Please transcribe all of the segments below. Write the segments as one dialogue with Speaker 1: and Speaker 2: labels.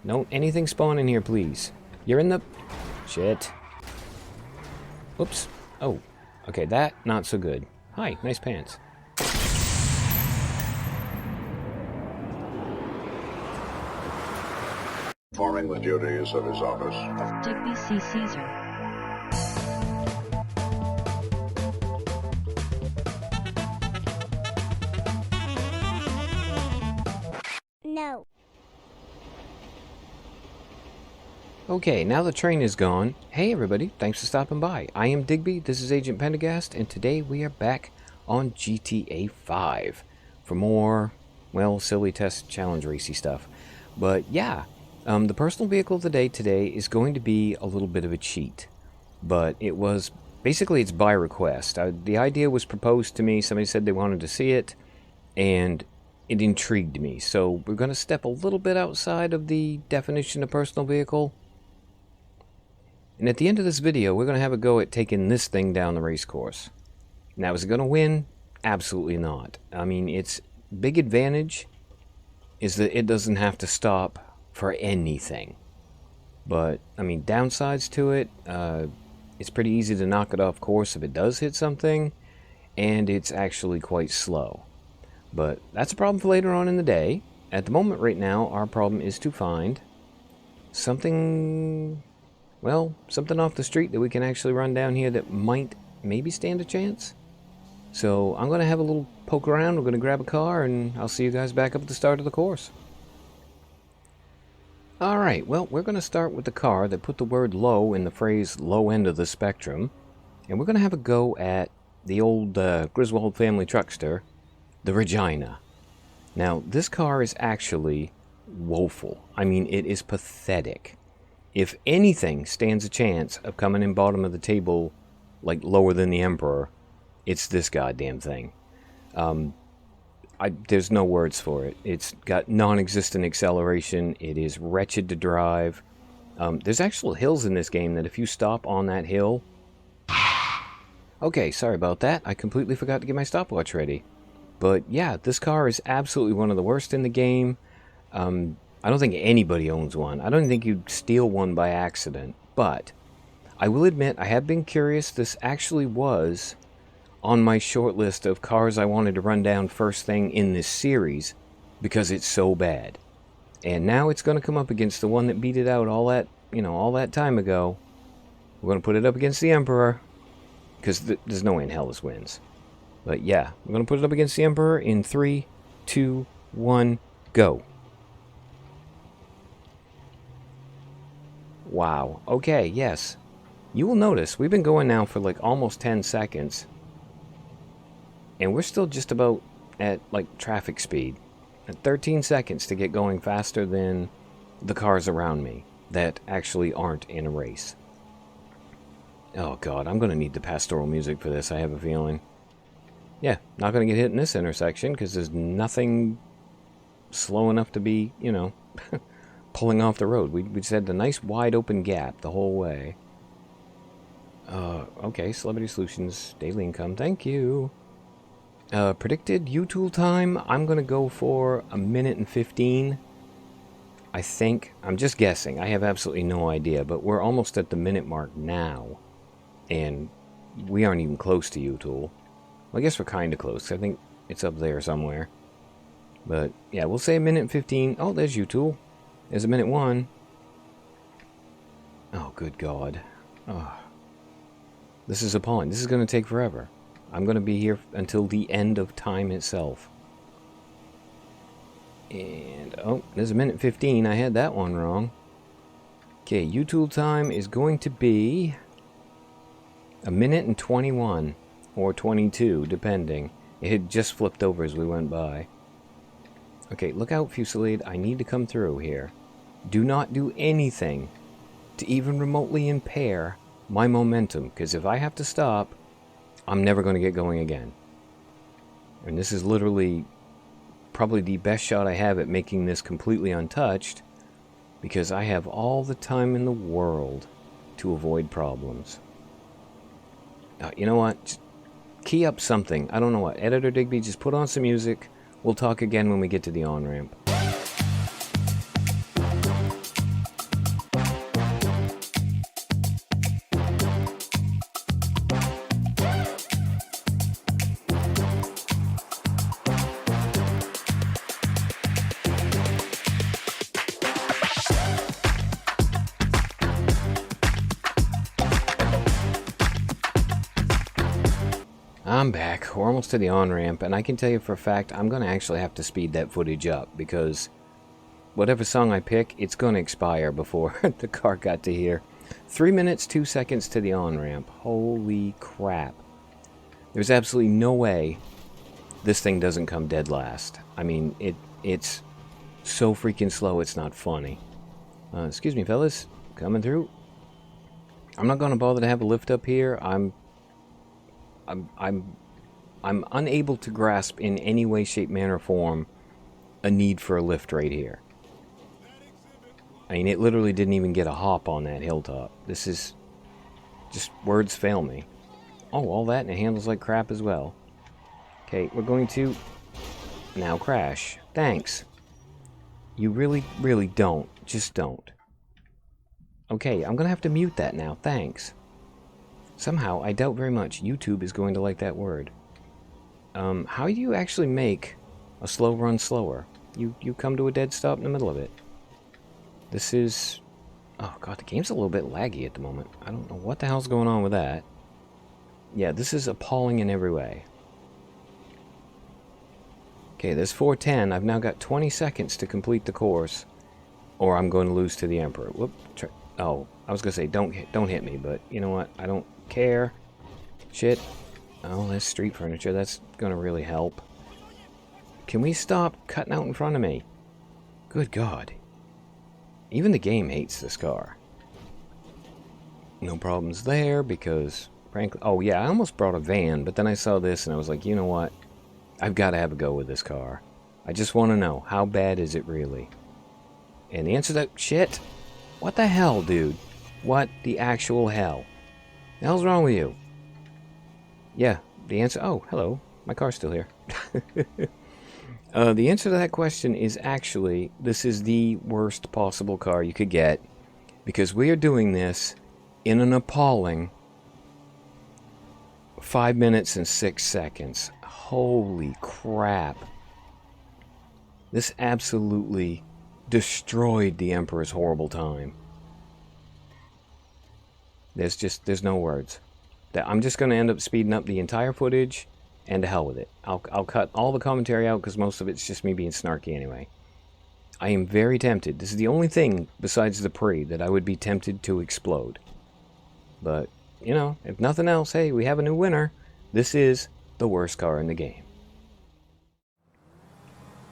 Speaker 1: Don't anything spawn in here, please. You're in the... Shit. Oops. Oh. Okay, that, not so good. Hi, nice pants.
Speaker 2: Performing the duties of his office.
Speaker 3: Digby C. Caesar.
Speaker 4: No.
Speaker 1: Okay, now the train is gone. Hey everybody, thanks for stopping by. I am Digby, this is Agent Pendergast, and today we are back on GTA 5 for more, well, silly Testchallengerace stuff. But yeah, the personal vehicle of the day today is going to be a little bit of a cheat. But it was, basically it's by request. The idea was proposed to me, somebody said they wanted to see it, and it intrigued me. So we're going to step a little bit outside of the definition of personal vehicle. And at the end of this video, we're going to have a go at taking this thing down the race course. Now, is it going to win? Absolutely not. I mean, its big advantage is that it doesn't have to stop for anything. But, I mean, downsides to it, it's pretty easy to knock it off course if it does hit something, and it's actually quite slow. But that's a problem for later on in the day. At the moment right now, our problem is to find something... well, something off the street that we can actually run down here that might maybe stand a chance. So I'm going to have a little poke around. We're going to grab a car, and I'll see you guys back up at the start of the course. Alright, well, we're going to start with the car that put the word low in the phrase low end of the spectrum. And we're going to have a go at the old Griswold family truckster, the Regina. Now, this car is actually woeful. I mean, it is pathetic. If anything stands a chance of coming in bottom of the table, like lower than the Emperor, it's this goddamn thing. There's no words for it. It's got non-existent acceleration. It is wretched to drive. There's actual hills in this game that if you stop on that hill... Okay, sorry about that. I completely forgot to get my stopwatch ready. But yeah, this car is absolutely one of the worst in the game. I don't think anybody owns one. I don't think you'd steal one by accident. But I will admit, I have been curious. This actually was on my short list of cars I wanted to run down first thing in this series because it's so bad. And now it's going to come up against the one that beat it out all that time ago. We're going to put it up against the Emperor because there's no way in hell this wins. But yeah, we're going to put it up against the Emperor in 3, 2, 1, go. Wow. Okay, yes. You will notice we've been going now for like almost 10 seconds. And we're still just about at like traffic speed. At 13 seconds to get going faster than the cars around me that actually aren't in a race. Oh god, I'm going to need the pastoral music for this, I have a feeling. Yeah, not going to get hit in this intersection because there's nothing slow enough to be, you know... pulling off the road. We just had the nice wide open gap the whole way. Okay, Celebrity Solutions, daily income, thank you. Predicted U-Tool time, I'm going to go for 1 minute and 15. I think, I'm just guessing, I have absolutely no idea, but we're almost at the minute mark now. And we aren't even close to U-Tool. Well, I guess we're kind of close, I think it's up there somewhere. But, yeah, we'll say 1 minute and 15. Oh, there's U-Tool. There's 1 minute 1. Oh, good God. Oh. This is appalling. This is going to take forever. I'm going to be here until the end of time itself. And, oh, there's 1 minute 15. I had that one wrong. Okay, U-Tool time is going to be 1 minute and 21. Or 22, depending. It had just flipped over as we went by. Okay, look out, Fusillade. I need to come through here. Do not do anything to even remotely impair my momentum, because if I have to stop, I'm never going to get going again. And this is literally probably the best shot I have at making this completely untouched, because I have all the time in the world to avoid problems. You know what? Just key up something. I don't know what. Editor Digby, just put on some music. We'll talk again when we get to the on-ramp. I'm back. We're almost to the on-ramp, and I can tell you for a fact I'm going to actually have to speed that footage up, because whatever song I pick, it's going to expire before the car got to here. 3 minutes, 2 seconds to the on-ramp. Holy crap. There's absolutely no way this thing doesn't come dead last. I mean, it's so freaking slow, it's not funny. Excuse me, fellas. Coming through. I'm not going to bother to have a lift up here. I'm unable to grasp in any way, shape, manner, or form a need for a lift right here. I mean, it literally didn't even get a hop on that hilltop. This is just, words fail me. Oh, all that, and it handles like crap as well. Okay, we're going to now crash. Thanks. You really, really don't. Just don't. Okay, I'm going to have to mute that now. Thanks. Somehow, I doubt very much YouTube is going to like that word. How do you actually make a slow run slower? You come to a dead stop in the middle of it. This is... Oh god, the game's a little bit laggy at the moment. I don't know what the hell's going on with that. Yeah, this is appalling in every way. Okay, there's 410. I've now got 20 seconds to complete the course, or I'm going to lose to the Emperor. Whoop. Oh, I was going to say, don't hit me, but you know what? I don't care. Shit. Oh, that's street furniture. That's going to really help. Can we stop cutting out in front of me? Good God. Even the game hates this car. No problems there, because, frankly... Oh, yeah, I almost brought a van, but then I saw this and I was like, you know what? I've got to have a go with this car. I just want to know, how bad is it really? And the answer to that... Shit! What the hell, dude? What the actual hell? The hell's wrong with you? Yeah, the answer... Oh, hello. My car's still here. The answer to that question is actually, this is the worst possible car you could get, because we are doing this in an appalling 5 minutes and 6 seconds. Holy crap. This absolutely destroyed the Emperor's horrible time. There's no words. I'm just going to end up speeding up the entire footage, and to hell with it. I'll cut all the commentary out because most of it's just me being snarky anyway. I am very tempted. This is the only thing besides the pre that I would be tempted to explode. But, you know, if nothing else, hey, we have a new winner. This is the worst car in the game.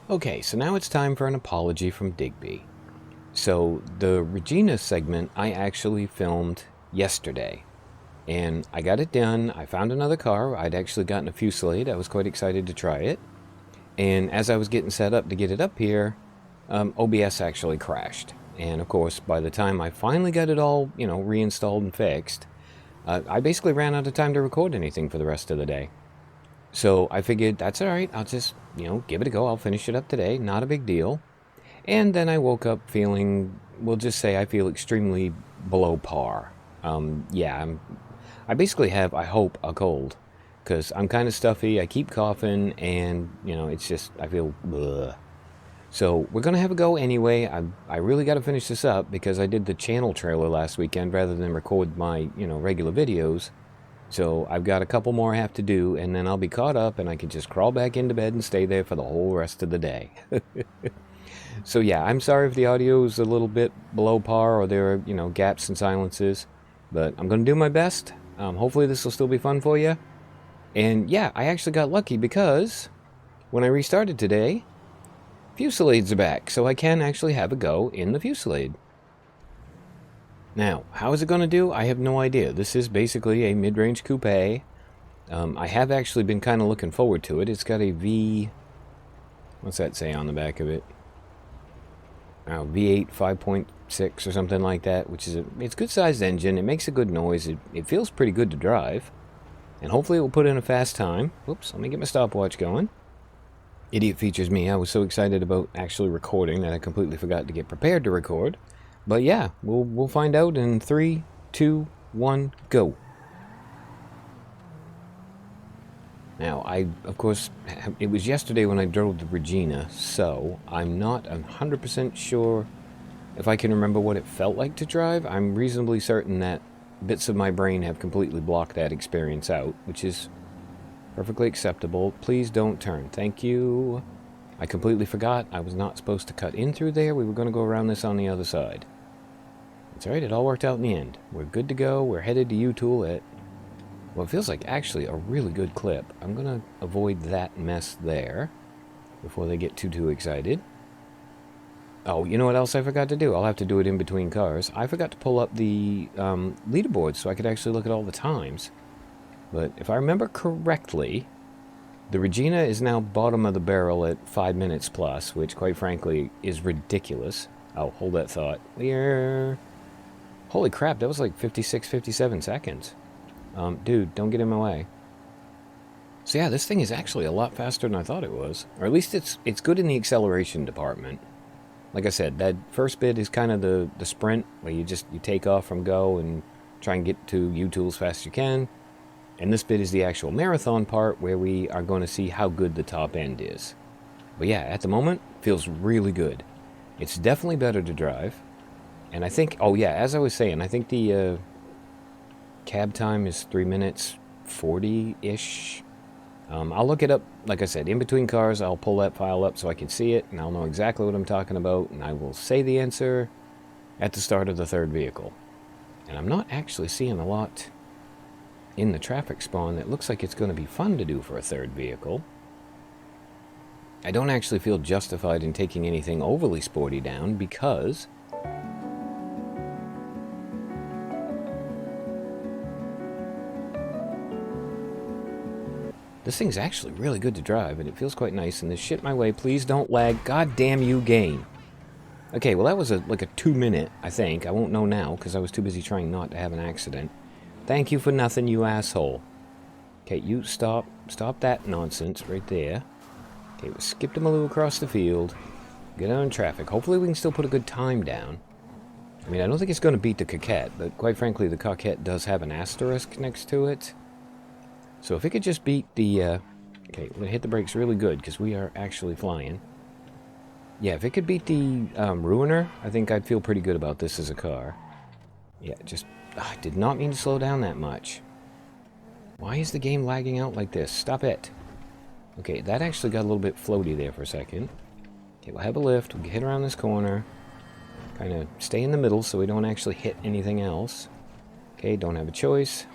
Speaker 1: Okay, so now it's time for an apology from Digby. So, the Regina segment I actually filmed yesterday. And I got it done. I found another car. I'd actually gotten a Fusillade. I was quite excited to try it. And as I was getting set up to get it up here, OBS actually crashed. And of course, by the time I finally got it all, you know, reinstalled and fixed, I basically ran out of time to record anything for the rest of the day. So I figured, that's alright. I'll just, you know, give it a go. I'll finish it up today. Not a big deal. And then I woke up feeling, we'll just say I feel extremely below par. I basically have, I hope, a cold, because I'm kind of stuffy, I keep coughing, and, you know, it's just, I feel bleh. So, we're going to have a go anyway. I really got to finish this up, because I did the channel trailer last weekend, rather than record my, you know, regular videos. So, I've got a couple more I have to do, and then I'll be caught up, and I can just crawl back into bed and stay there for the whole rest of the day. So, yeah, I'm sorry if the audio is a little bit below par, or there are, you know, gaps and silences, but I'm going to do my best. Hopefully this will still be fun for you. And yeah, I actually got lucky because when I restarted today, Fusillades are back, so I can actually have a go in the Fusillade. Now, how is it going to do? I have no idea. This is basically a mid-range coupe. I have actually been kind of looking forward to it. It's got a V... What's that say on the back of it? V8 5.6 or something like that, which is it's a good-sized engine. It makes a good noise. It feels pretty good to drive. And hopefully it will put in a fast time. Oops, let me get my stopwatch going. Idiot features me. I was so excited about actually recording that I completely forgot to get prepared to record. But yeah, we'll find out in 3, 2, 1, go. Now, of course, it was yesterday when I drove the Regina, so I'm not 100% sure if I can remember what it felt like to drive. I'm reasonably certain that bits of my brain have completely blocked that experience out, which is Perfectly acceptable. Please don't turn. Thank you. I completely forgot. I was not supposed to cut in through there. We were going to go around this on the other side. It's alright. It all worked out in the end. We're good to go. We're headed to U-Tool at, well, it feels like actually a really good clip. I'm going to avoid that mess there before they get too excited. Oh, you know what else I forgot to do? I'll have to do it in between cars. I forgot to pull up the leaderboard so I could actually look at all the times. But if I remember correctly, the Regina is now bottom of the barrel at 5 minutes plus, which quite frankly is ridiculous. Oh, hold that thought. We're... Holy crap, that was like 56, 57 seconds. Dude, don't get in my way. So yeah, this thing is actually a lot faster than I thought it was. Or at least it's good in the acceleration department. Like I said, that first bit is kind of the sprint, where you take off from go and try and get to U-Tool as fast as you can. And this bit is the actual marathon part, where we are going to see how good the top end is. But yeah, at the moment, feels really good. It's definitely better to drive. And I think, oh yeah, as I was saying, I think the cab time is 3 minutes 40-ish. I'll look it up, like I said, in between cars. I'll pull that file up so I can see it, and I'll know exactly what I'm talking about, and I will say the answer at the start of the third vehicle. And I'm not actually seeing a lot in the traffic spawn that looks like it's going to be fun to do for a third vehicle. I don't actually feel justified in taking anything overly sporty down because this thing's actually really good to drive, and it feels quite nice, and there's shit my way. Please don't lag. God damn you, game. Okay, well, that was like a 2 minute, I think. I won't know now, because I was too busy trying not to have an accident. Thank you for nothing, you asshole. Okay, you stop that nonsense right there. Okay, we skipped him a little across the field. Get out in traffic. Hopefully we can still put a good time down. I mean, I don't think it's going to beat the Coquette, but quite frankly, the Coquette does have an asterisk next to it. So if it could just beat the, okay, we're going to hit the brakes really good because we are actually flying. Yeah, if it could beat the Ruiner, I think I'd feel pretty good about this as a car. Yeah, I did not mean to slow down that much. Why is the game lagging out like this? Stop it. Okay, that actually got a little bit floaty there for a second. Okay, we'll have a lift. We'll hit around this corner. Kind of stay in the middle so we don't actually hit anything else. Okay, don't have a choice.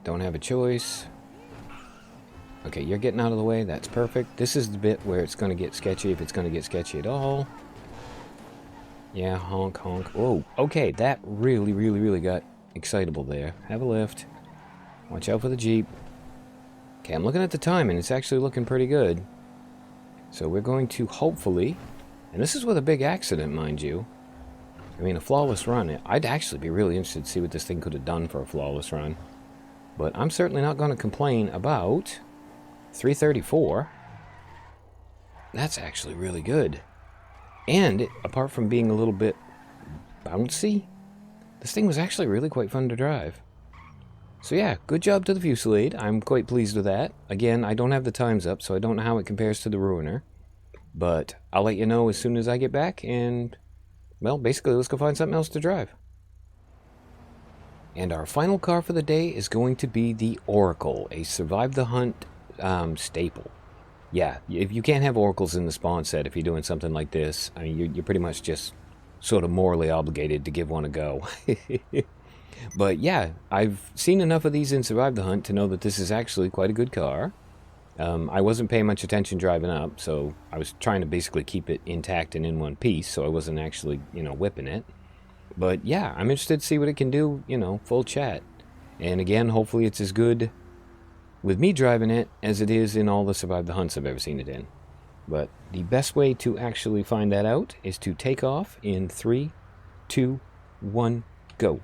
Speaker 1: Don't have a choice. Okay, you're getting out of the way. That's perfect. This is the bit where it's going to get sketchy, if it's going to get sketchy at all. Yeah, honk, honk. Whoa, okay, that really got excitable there. Have a lift. Watch out for the Jeep. Okay, I'm looking at the time, and it's actually looking pretty good. So we're going to hopefully, and this is with a big accident, mind you. I mean, a flawless run. I'd actually be really interested to see what this thing could have done for a flawless run. But I'm certainly not going to complain about 334. That's actually really good. And apart from being a little bit bouncy, this thing was actually really quite fun to drive. So yeah, good job to the Fusillade. I'm quite pleased with that. Again, I don't have the times up, so I don't know how it compares to the Ruiner. But I'll let you know as soon as I get back, and, well, basically, let's go find something else to drive. And our final car for the day is going to be the Oracle, a Survive the Hunt staple. Yeah, if you can't have Oracles in the spawn set if you're doing something like this, I mean, you're pretty much just sort of morally obligated to give one a go. But yeah, I've seen enough of these in Survive the Hunt to know that this is actually quite a good car. I wasn't paying much attention driving up, so I was trying to basically keep it intact and in one piece, so I wasn't actually, whipping it. But yeah, I'm interested to see what it can do, full chat. And again, hopefully it's as good with me driving it as it is in all the Survive the Hunts I've ever seen it in. But the best way to actually find that out is to take off in 3, 2, 1, go.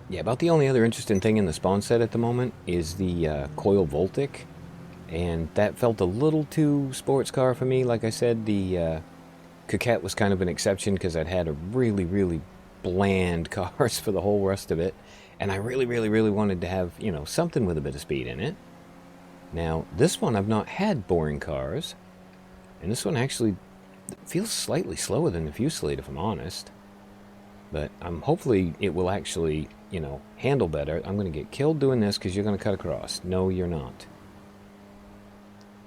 Speaker 1: Yeah, about the only other interesting thing in the spawn set at the moment is the coil Voltic. And that felt a little too sports car for me. Like I said, the Coquette was kind of an exception because I'd had a really bland cars for the whole rest of it. And I really wanted to have, something with a bit of speed in it. Now, this one I've not had boring cars. And this one actually feels slightly slower than the Fusillade, if I'm honest. But hopefully it will actually, you know, handle better. I'm going to get killed doing this because you're going to cut across. No, you're not.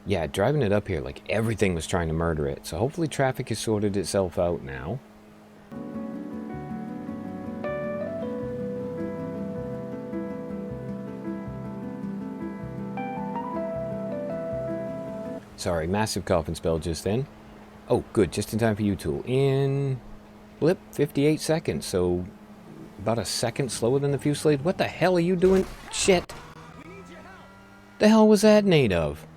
Speaker 1: Yeah, driving it up here, like everything was trying to murder it. So hopefully traffic has sorted itself out now. Sorry, massive coughing spell just then. Oh, good, just in time for you, Tool. In, blip, 58 seconds, so about a second slower than the Fusillade. What the hell are you doing? Shit! The hell was that made of?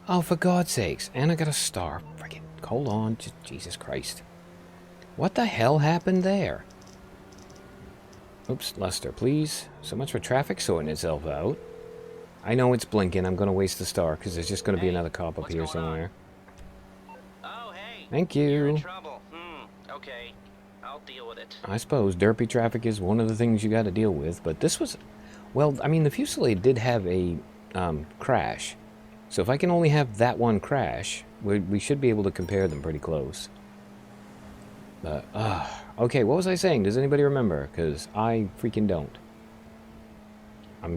Speaker 1: Oh, for God's sakes. And I got a star. Friggin', hold on, just Jesus Christ. What the hell happened there? Oops, Lester, please. So much for traffic sorting itself out. I know it's blinking. I'm going to waste the star because there's just going to be another cop up here somewhere.
Speaker 5: Oh, hey.
Speaker 1: Thank you.
Speaker 5: You're in trouble. Okay. I'll deal with it.
Speaker 1: I suppose derpy traffic is one of the things you got to deal with, but this was... Well, I mean, the Fusillade did have a crash. So if I can only have that one crash, we should be able to compare them pretty close. But, okay, what was I saying? Does anybody remember? Because I freaking don't.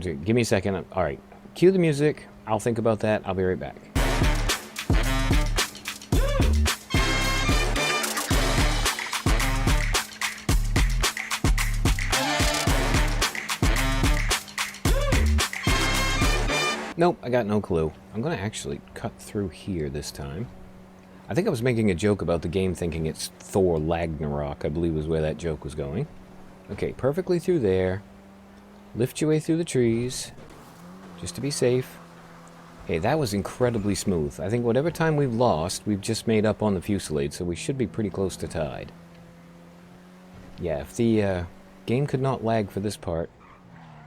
Speaker 1: Give me a second. All right. Cue the music. I'll think about that. I'll be right back. Nope, I got no clue. I'm going to actually cut through here this time. I think I was making a joke about the game thinking it's Thor Ragnarok, I believe was where that joke was going. Okay, perfectly through there. Lift your way through the trees, just to be safe. Hey, that was incredibly smooth. I think whatever time we've lost, we've just made up on the Fusillade, so we should be pretty close to tied. Yeah, if the game could not lag for this part,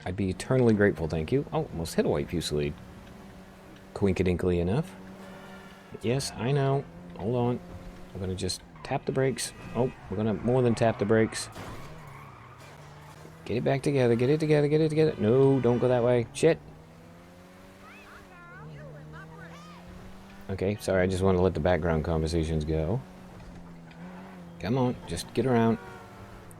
Speaker 1: I'd be eternally grateful, thank you. Oh, almost hit a white Fusillade. Coinkadinkly enough. Yes, I know. Hold on. I'm going to just tap the brakes. Oh, we're going to more than tap the brakes. Get it back together, get it together, get it together. No, don't go that way. Shit. Okay, sorry, I just want to let the background conversations go. Come on, just get around.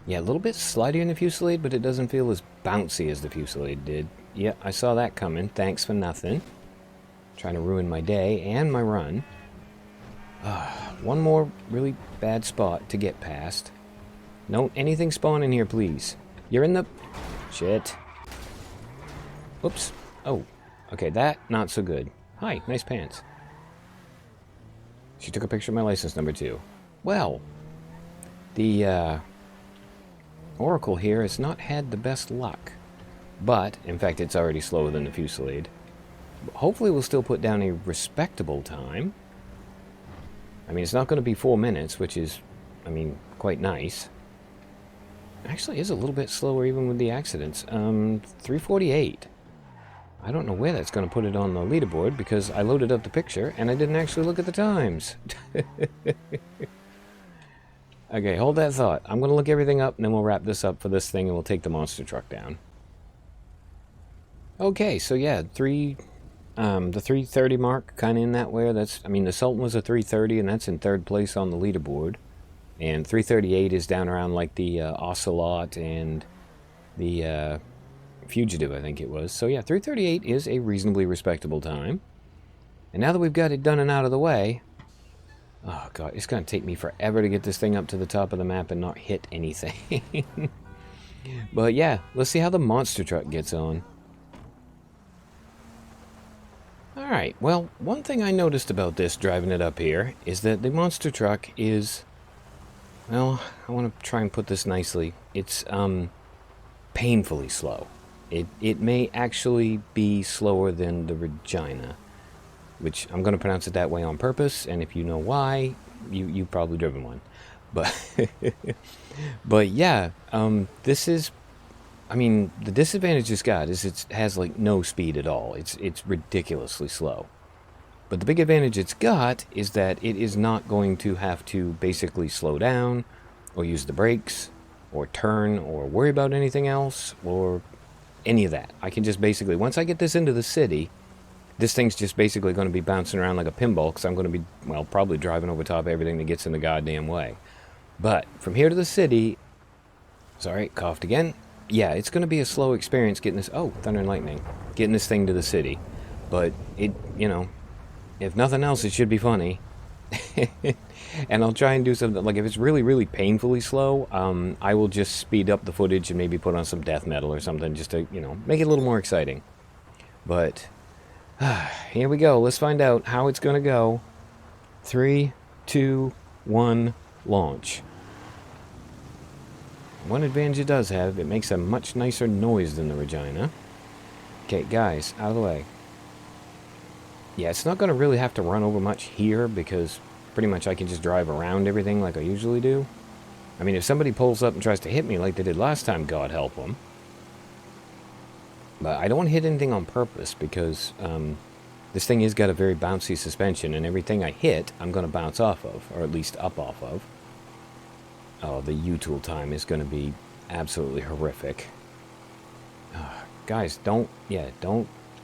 Speaker 1: Yeah, a little bit slidier in the Fusillade, but it doesn't feel as bouncy as the Fusillade did. Yeah, I saw that coming. Thanks for nothing. Trying to ruin my day and my run. One more really bad spot to get past. Don't anything spawn in here, please. You're in the... Shit. Oops. Oh. Okay, that, not so good. Hi, nice pants. She took a picture of my license number, too. Well, the, Oracle here has not had the best luck. But, in fact, it's already slower than the Fusillade. Hopefully we'll still put down a respectable time. I mean, it's not going to be 4 minutes, which is, I mean, quite nice. Actually is a little bit slower even with the accidents. 3:48. I don't know where that's going to put it on the leaderboard because I loaded up the picture and I didn't actually look at the times. Okay, hold that thought. I'm going to look everything up and then we'll wrap this up for this thing and we'll take the monster truck down. Okay, so yeah, the 3:30 mark, kind of in that way. That's, I mean, the Sultan was a 3:30 and that's in third place on the leaderboard. And 3:38 is down around like the Ocelot and the Fugitive, I think it was. So yeah, 3:38 is a reasonably respectable time. And now that we've got it done and out of the way, oh god, it's going to take me forever to get this thing up to the top of the map and not hit anything. But yeah, let's see how the monster truck gets on. Alright, well, one thing I noticed about this driving it up here is that the monster truck is... Well, I want to try and put this nicely. It's, painfully slow. It may actually be slower than the Regina, which I'm going to pronounce it that way on purpose, and if you know why, you've probably driven one. But, but yeah, this is, I mean, the disadvantage it's got is it has, like, no speed at all. It's ridiculously slow. But the big advantage it's got is that it is not going to have to basically slow down, or use the brakes, or turn, or worry about anything else, or any of that. I can just basically, once I get this into the city, this thing's just basically going to be bouncing around like a pinball, because I'm going to be, well, probably driving over top of everything that gets in the goddamn way. But from here to the city, Sorry, coughed again. Yeah, it's going to be a slow experience getting this... Oh, thunder and lightning. Getting this thing to the city. But it, you know, if nothing else, it should be funny. And I'll try and do something... Like, if it's really, really painfully slow, I will just speed up the footage and maybe put on some death metal or something just to, you know, make it a little more exciting. But, here we go. Let's find out how it's going to go. 3, 2, 1, launch. One advantage it does have, it makes a much nicer noise than the Regina. Okay, guys, out of the way. Yeah, it's not going to really have to run over much here because pretty much I can just drive around everything like I usually do. I mean, if somebody pulls up and tries to hit me like they did last time, God help them. But I don't want to hit anything on purpose because this thing has got a very bouncy suspension, and everything I hit, I'm going to bounce off of, or at least up off of. Oh, the U-tool time is going to be absolutely horrific. Guys, don't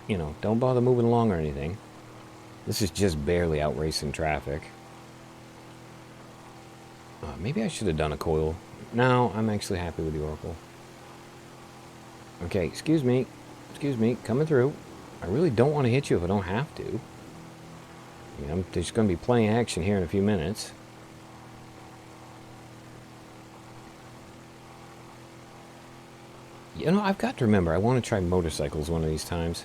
Speaker 1: bother moving along or anything. This is just barely outracing traffic. Maybe I should have done a coil. No, I'm actually happy with the Oracle. Okay, excuse me, coming through. I really don't want to hit you if I don't have to. I mean, there's going to be plenty of action here in a few minutes. You know, I've got to remember, I want to try motorcycles one of these times.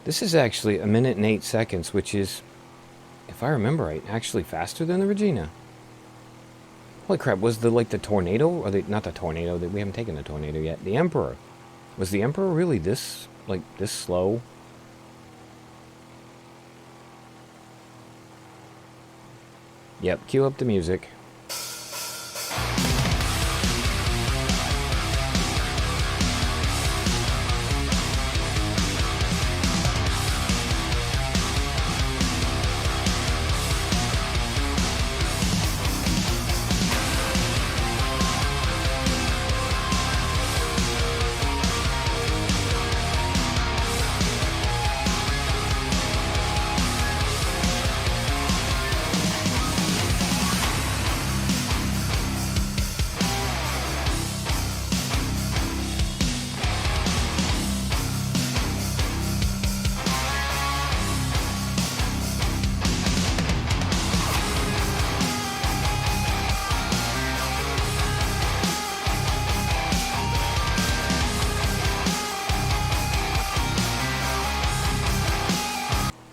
Speaker 1: This is actually 1 minute and 8 seconds, which is, if I remember right, actually faster than the Regina. Holy crap, was the Tornado, or not the Tornado, we haven't taken the Tornado yet, the Emperor. Was the Emperor really this slow? Yep, cue up the music.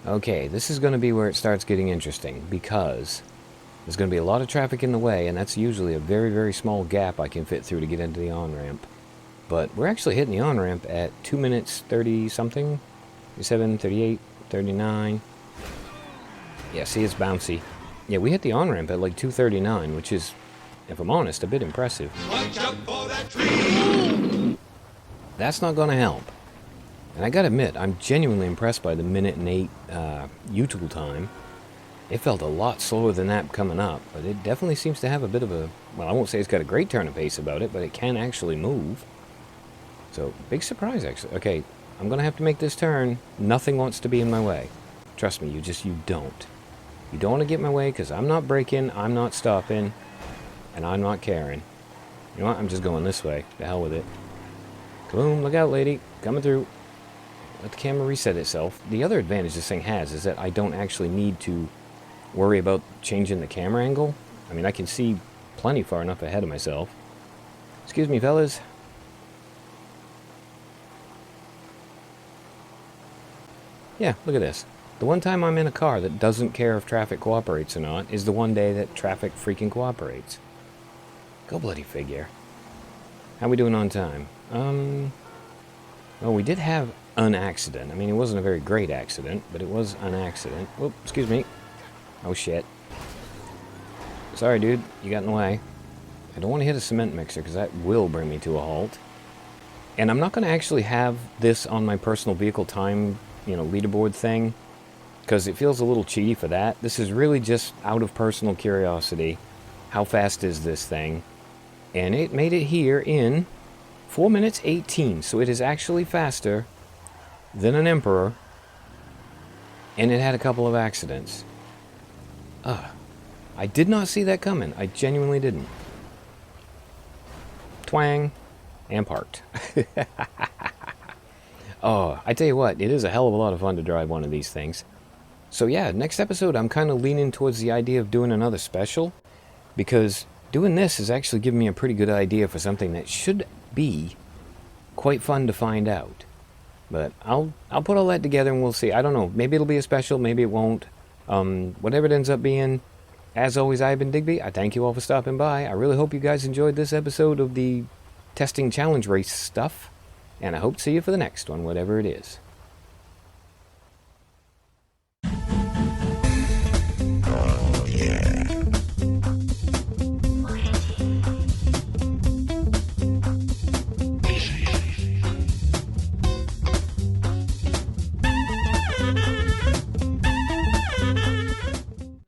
Speaker 1: Okay, this is going to be where it starts getting interesting, because there's going to be a lot of traffic in the way, and that's usually a very, very small gap I can fit through to get into the on-ramp. But we're actually hitting the on-ramp at 2 minutes 30-something, 37, 38, 39. Yeah, see, it's bouncy. Yeah, we hit the on-ramp at like 2:39, which is, if I'm honest, a bit impressive.
Speaker 6: Watch out for that tree!
Speaker 1: That's not going to help. And I gotta admit, I'm genuinely impressed by the 1 minute and 8 U-tool time. It felt a lot slower than that coming up, but it definitely seems to have a bit of a... Well, I won't say it's got a great turn of pace about it, but it can actually move. So, big surprise, actually. Okay, I'm gonna have to make this turn. Nothing wants to be in my way. Trust me, you don't. You don't want to get in my way, because I'm not braking, I'm not stopping, and I'm not caring. You know what? I'm just going this way. The hell with it. Boom, look out, lady. Coming through. Let the camera reset itself. The other advantage this thing has is that I don't actually need to worry about changing the camera angle. I mean, I can see plenty far enough ahead of myself. Excuse me, fellas. Yeah, look at this. The one time I'm in a car that doesn't care if traffic cooperates or not is the one day that traffic freaking cooperates. Go bloody figure. How we doing on time? Well, we did have an accident. I mean, it wasn't a very great accident, but it was an accident. Whoop, excuse me. Oh, shit. Sorry, dude. You got in the way. I don't want to hit a cement mixer, because that will bring me to a halt. And I'm not going to actually have this on my personal vehicle time, leaderboard thing, because it feels a little cheaty for that. This is really just out of personal curiosity. How fast is this thing? And it made it here in 4 minutes 18, so it is actually faster than an Emperor, and it had a couple of accidents. I did not see that coming. I genuinely didn't. twang, and parked. Oh, I tell you what, it is a hell of a lot of fun to drive one of these things. So yeah, next episode I'm kind of leaning towards the idea of doing another special, because doing this is actually giving me a pretty good idea for something that should be quite fun to find out. But I'll put all that together and we'll see. I don't know, maybe it'll be a special, maybe it won't. Whatever it ends up being, as always, I've been Digby. I thank you all for stopping by. I really hope you guys enjoyed this episode of the testing challenge race stuff, and I hope to see you for the next one, whatever it is.